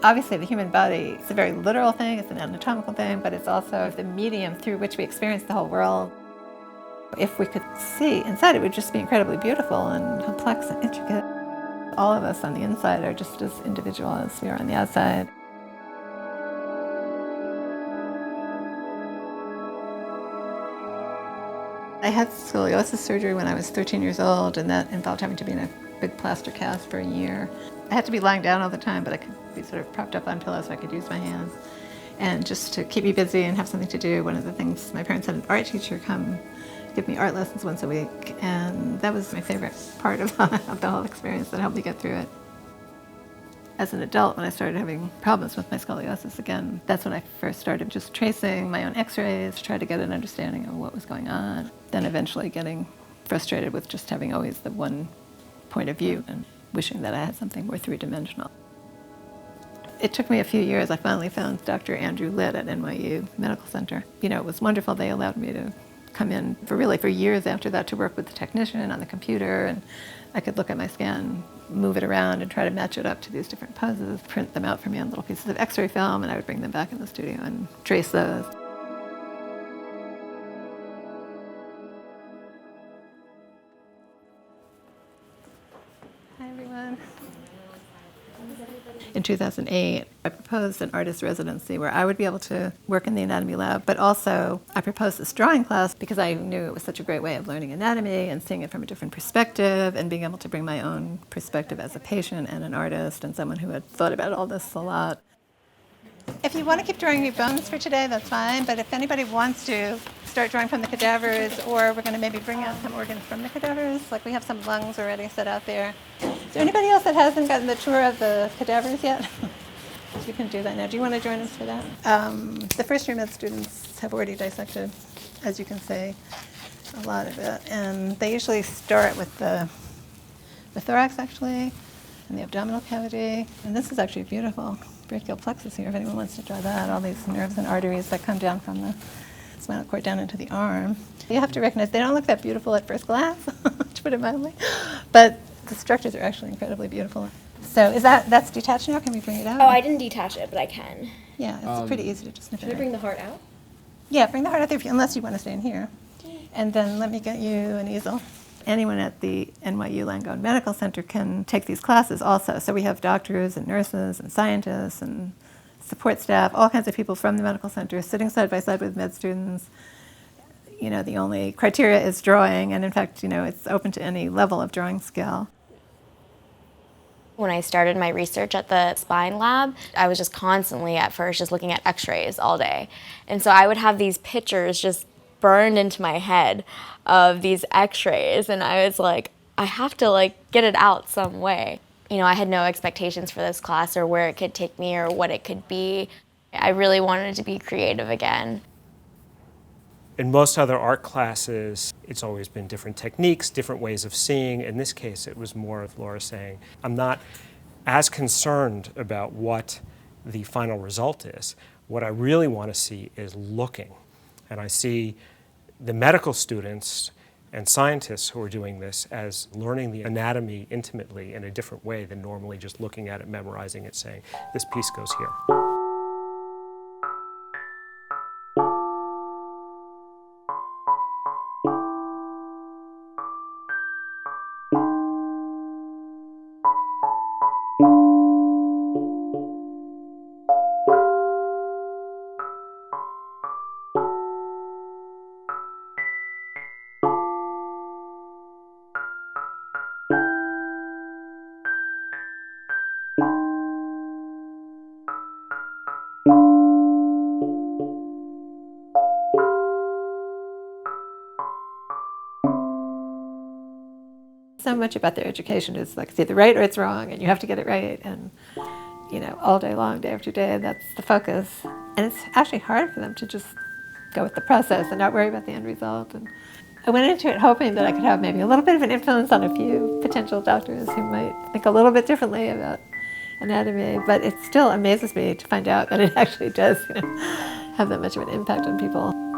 Obviously, the human body is a very literal thing, it's an anatomical thing, but it's also the medium through which we experience the whole world. If we could see inside, it would just be incredibly beautiful and complex and intricate. All of us on the inside are just as individual as we are on the outside. I had scoliosis surgery when I was 13 years old, and that involved having to be in a big plaster cast for a year. I had to be lying down all the time, but I could be sort of propped up on pillows so I could use my hands. And just to keep me busy and have something to do, one of the things, my parents had an art teacher come give me art lessons once a week, and that was my favorite part of the whole experience that helped me get through it. As an adult, when I started having problems with my scoliosis again, that's when I first started just tracing my own x-rays to try to get an understanding of what was going on. Then eventually getting frustrated with just having always the one point of view and wishing that I had something more three-dimensional. It took me a few years. I finally found Dr. Andrew Litt at NYU Medical Center. You know, it was wonderful. They allowed me to come in for years after that to work with the technician on the computer, and I could look at my scan, move it around, and try to match it up to these different poses, print them out for me on little pieces of x-ray film, and I would bring them back in the studio and trace those. Hi, everyone. In 2008, I proposed an artist residency where I would be able to work in the anatomy lab, but also I proposed this drawing class because I knew it was such a great way of learning anatomy and seeing it from a different perspective and being able to bring my own perspective as a patient and an artist and someone who had thought about all this a lot. If you want to keep drawing your bones for today, that's fine, but if anybody wants to start drawing from the cadavers, or we're going to maybe bring out some organs from the cadavers, like we have some lungs already set out there. Is there anybody else that hasn't gotten the tour of the cadavers yet? You can do that now. Do you want to join us for that? The first year med students have already dissected, as you can see, a lot of it. And they usually start with the thorax, actually, and the abdominal cavity. And this is actually beautiful. Brachial plexus here, if anyone wants to draw that. All these nerves and arteries that come down from the spinal cord down into the arm. You have to recognize they don't look that beautiful at first glance, to put it mildly, but the structures are actually incredibly beautiful. So that's detached now? Can we bring it out? Oh, I didn't detach it, but I can. Yeah, it's pretty easy to just snip it. Should I bring the heart out? Yeah, bring the heart out there, unless you want to stay in here. And then let me get you an easel. Anyone at the NYU Langone Medical Center can take these classes also. So we have doctors and nurses and scientists and support staff, all kinds of people from the medical center sitting side by side with med students. You know, the only criteria is drawing, and in fact, you know, it's open to any level of drawing skill. When I started my research at the spine lab, I was just constantly at first just looking at x-rays all day. And so I would have these pictures just burned into my head of these x-rays, and I was like, I have to get it out some way. You know, I had no expectations for this class or where it could take me or what it could be. I really wanted to be creative again. In most other art classes, it's always been different techniques, different ways of seeing. In this case, it was more of Laura saying, I'm not as concerned about what the final result is. What I really want to see is looking. And I see the medical students and scientists who are doing this as learning the anatomy intimately in a different way than normally just looking at it, memorizing it, saying, this piece goes here. So much about their education is like, it's either right or it's wrong, and you have to get it right, and you know, all day long, day after day, that's the focus. And it's actually hard for them to just go with the process and not worry about the end result. And I went into it hoping that I could have maybe a little bit of an influence on a few potential doctors who might think a little bit differently about anatomy, but it still amazes me to find out that it actually does, you know, have that much of an impact on people.